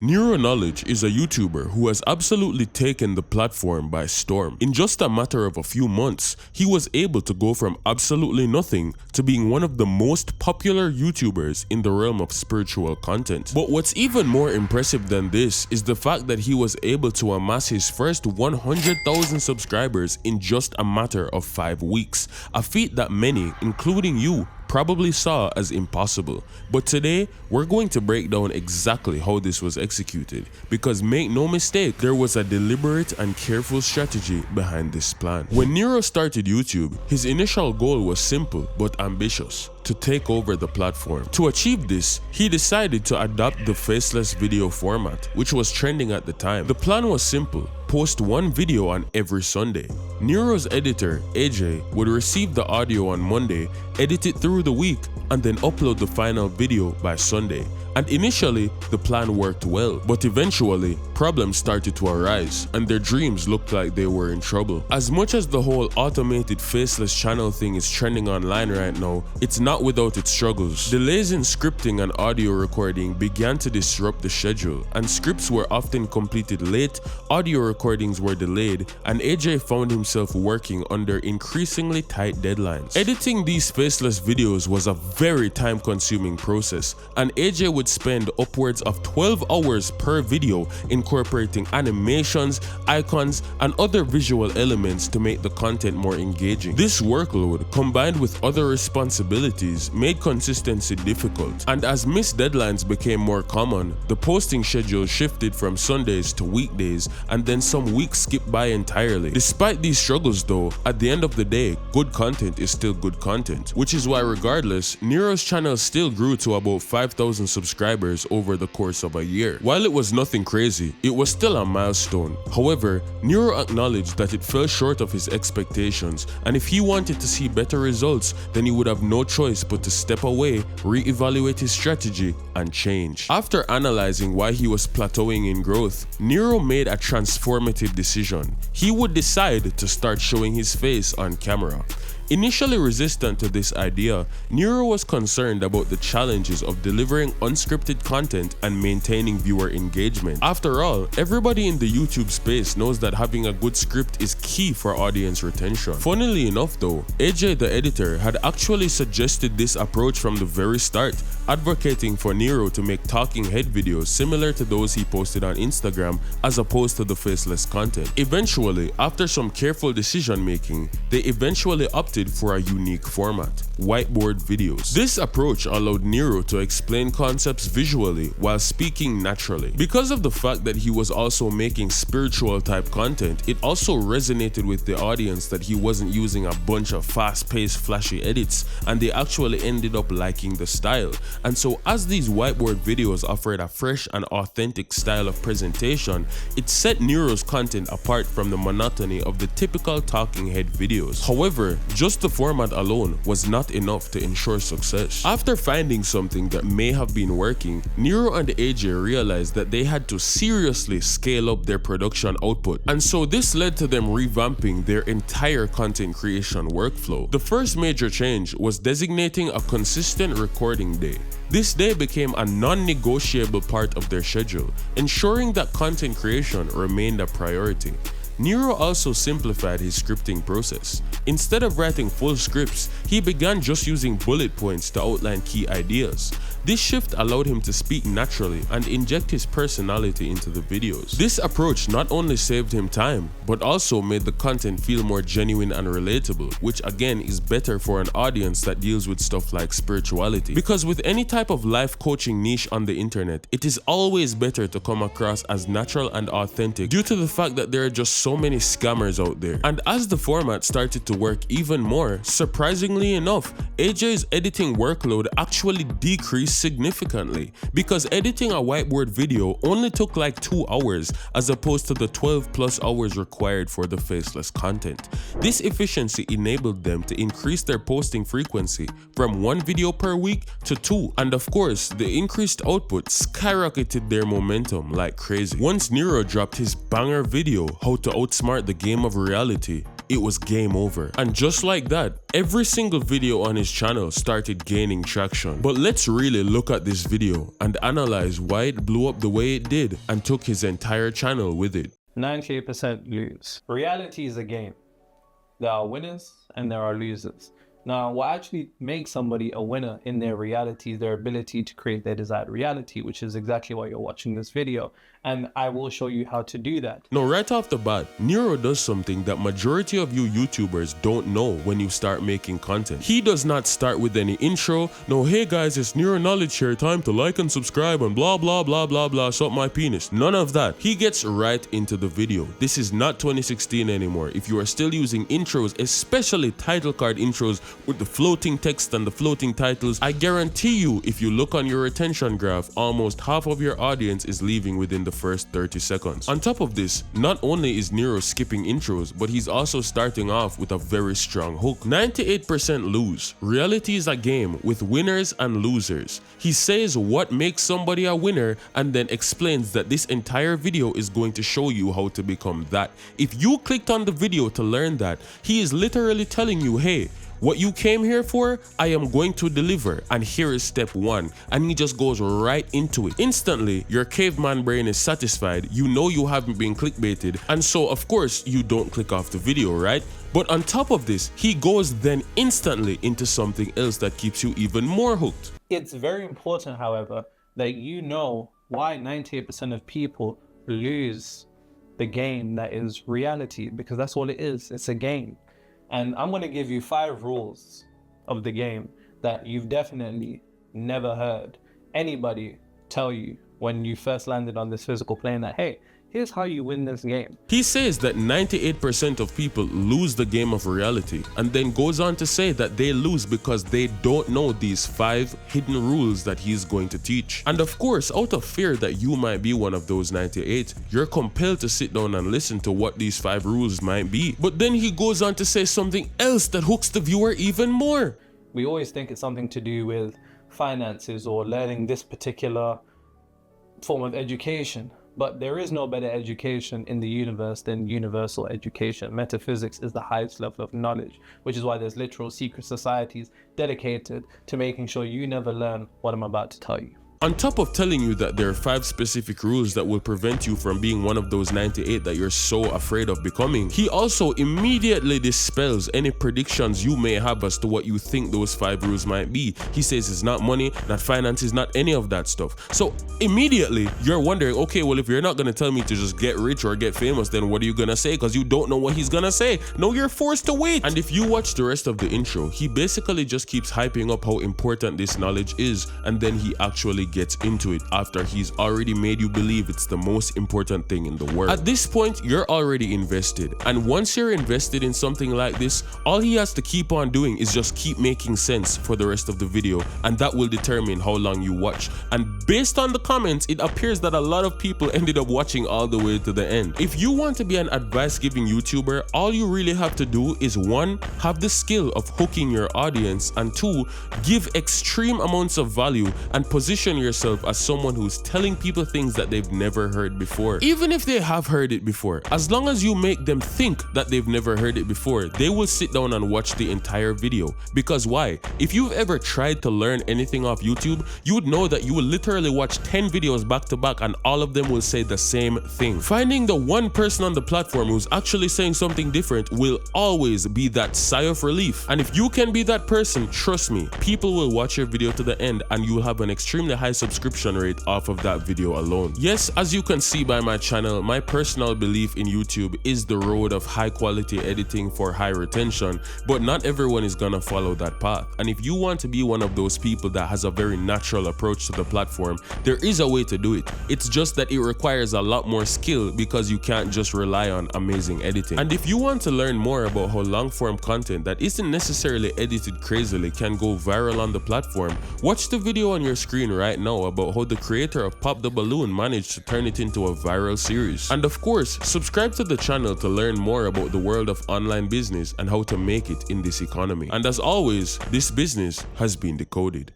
NeroKnowledge is a YouTuber who has absolutely taken the platform by storm. In just a matter of a few months, he was able to go from absolutely nothing to being one of the most popular YouTubers in the realm of spiritual content. But what's even more impressive than this is the fact that he was able to amass his first 100,000 subscribers in just a matter of 5 weeks, a feat that many, including you, probably saw as impossible. But today, we're going to break down exactly how this was executed, because make no mistake, there was a deliberate and careful strategy behind this plan. When Nero started YouTube, his initial goal was simple but ambitious: to take over the platform. To achieve this, he decided to adopt the faceless video format, which was trending at the time. The plan was simple: post one video on every Sunday. Nero's editor, AJ, would receive the audio on Monday, edit it through the week, and then upload the final video by Sunday. And initially, the plan worked well, but eventually, problems started to arise, and their dreams looked like they were in trouble. As much as the whole automated faceless channel thing is trending online right now, it's not without its struggles. Delays in scripting and audio recording began to disrupt the schedule, and scripts were often completed late, audio recordings were delayed, and AJ found himself working under increasingly tight deadlines. Editing these faceless videos was a very time-consuming process, and AJ would spend upwards of 12 hours per video incorporating animations, icons, and other visual elements to make the content more engaging. This workload, combined with other responsibilities, made consistency difficult, and as missed deadlines became more common, the posting schedule shifted from Sundays to weekdays, and then some weeks skipped by entirely. Despite these struggles though, at the end of the day, good content is still good content, which is why regardless, Nero's channel still grew to about 5,000 subscribers over the course of a year. While it was nothing crazy, it was still a milestone. However, Nero acknowledged that it fell short of his expectations, and if he wanted to see better results, then he would have no choice but to step away, re-evaluate his strategy, and change. After analyzing why he was plateauing in growth, Nero made a transformative decision. He would decide to start showing his face on camera. Initially resistant to this idea, Nero was concerned about the challenges of delivering unscripted content and maintaining viewer engagement. After all, everybody in the YouTube space knows that having a good script is key for audience retention. Funnily enough though, AJ the editor had actually suggested this approach from the very start, advocating for Nero to make talking head videos similar to those he posted on Instagram as opposed to the faceless content. Eventually, after some careful decision making, they eventually opted for a unique format: whiteboard videos. This approach allowed Nero to explain concepts visually while speaking naturally. Because of the fact that he was also making spiritual type content, it also resonated with the audience that he wasn't using a bunch of fast-paced flashy edits, and they actually ended up liking the style. And so as these whiteboard videos offered a fresh and authentic style of presentation, it set Nero's content apart from the monotony of the typical talking head videos. However, just the format alone was not enough to ensure success. After finding something that may have been working, Nero and AJ realized that they had to seriously scale up their production output, and so this led to them revamping their entire content creation workflow. The first major change was designating a consistent recording day. This day became a non-negotiable part of their schedule, ensuring that content creation remained a priority. Nero also simplified his scripting process. Instead of writing full scripts, he began just using bullet points to outline key ideas. This shift allowed him to speak naturally and inject his personality into the videos. This approach not only saved him time, but also made the content feel more genuine and relatable, which again is better for an audience that deals with stuff like spirituality. Because with any type of life coaching niche on the internet, it is always better to come across as natural and authentic due to the fact that there are just so many scammers out there. And as the format started to work even more, surprisingly enough, AJ's editing workload actually decreased significantly, because editing a whiteboard video only took like 2 hours as opposed to the 12+ hours required for the faceless content. This efficiency enabled them to increase their posting frequency from 1 video per week to 2, and of course, the increased output skyrocketed their momentum like crazy. Once Nero dropped his banger video, How to Outsmart the Game of Reality, it was game over. And just like that, every single video on his channel started gaining traction. But let's really look at this video and analyze why it blew up the way it did and took his entire channel with it. 98% lose. Reality is a game. There are winners and there are losers. Now, what actually makes somebody a winner in their reality is their ability to create their desired reality, which is exactly why you're watching this video. And I will show you how to do that. Now, right off the bat, Nero does something that majority of you YouTubers don't know when you start making content. He does not start with any intro. No, hey guys, it's NeroKnowledge here. Time to like and subscribe and blah, blah, blah, blah, blah. Suck my penis. None of that. He gets right into the video. This is not 2016 anymore. If you are still using intros, especially title card intros with the floating text and the floating titles, I guarantee you, if you look on your retention graph, almost half of your audience is leaving within the first 30 seconds. On top of this, not only is Nero skipping intros, but he's also starting off with a very strong hook. 98% lose. Reality is a game with winners and losers. He says what makes somebody a winner and then explains that this entire video is going to show you how to become that. If you clicked on the video to learn that, he is literally telling you, hey, what you came here for, I am going to deliver, and here is step 1. And he just goes right into it. Instantly, your caveman brain is satisfied. You know you haven't been clickbaited, and so of course you don't click off the video, right? But on top of this, he goes then instantly into something else that keeps you even more hooked. It's very important, however, that you know why 98% of people lose the game that is reality, because that's all it is. It's a game. And I'm going to give you 5 rules of the game that you've definitely never heard anybody tell you when you first landed on this physical plane, that, hey, here's how you win this game. He says that 98% of people lose the game of reality, and then goes on to say that they lose because they don't know these 5 hidden rules that he's going to teach. And of course, out of fear that you might be one of those 98, you're compelled to sit down and listen to what these 5 rules might be. But then he goes on to say something else that hooks the viewer even more. We always think it's something to do with finances or learning this particular form of education. But there is no better education in the universe than universal education. Metaphysics is the highest level of knowledge, which is why there's literal secret societies dedicated to making sure you never learn what I'm about to tell you. On top of telling you that there are 5 specific rules that will prevent you from being one of those 98 that you're so afraid of becoming, he also immediately dispels any predictions you may have as to what you think those 5 rules might be. He says it's not money, not finances, not any of that stuff. So immediately you're wondering, okay, well, if you're not gonna tell me to just get rich or get famous, then what are you gonna say? Because you don't know what he's gonna say. No, you're forced to wait. And if you watch the rest of the intro, he basically just keeps hyping up how important this knowledge is, and then he actually gets into it after he's already made you believe it's the most important thing in the world. At this point, you're already invested, and once you're invested in something like this, all he has to keep on doing is just keep making sense for the rest of the video, and that will determine how long you watch. And based on the comments, it appears that a lot of people ended up watching all the way to the end. If you want to be an advice-giving YouTuber, all you really have to do is 1, have the skill of hooking your audience, and 2, give extreme amounts of value and position yourself as someone who's telling people things that they've never heard before. Even if they have heard it before, as long as you make them think that they've never heard it before, they will sit down and watch the entire video. Because why? If you've ever tried to learn anything off YouTube, you would know that you will literally watch 10 videos back to back and all of them will say the same thing. Finding the one person on the platform who's actually saying something different will always be that sigh of relief. And if you can be that person, trust me, people will watch your video to the end and you will have an extremely high subscription rate off of that video alone. Yes, as you can see by my channel, my personal belief in YouTube is the road of high quality editing for high retention, but not everyone is gonna follow that path. And if you want to be one of those people that has a very natural approach to the platform, there is a way to do it. It's just that it requires a lot more skill because you can't just rely on amazing editing. And if you want to learn more about how long form content that isn't necessarily edited crazily can go viral on the platform, watch the video on your screen right now about how the creator of Pop the Balloon managed to turn it into a viral series. And of course, subscribe to the channel to learn more about the world of online business and how to make it in this economy. And as always, this business has been decoded.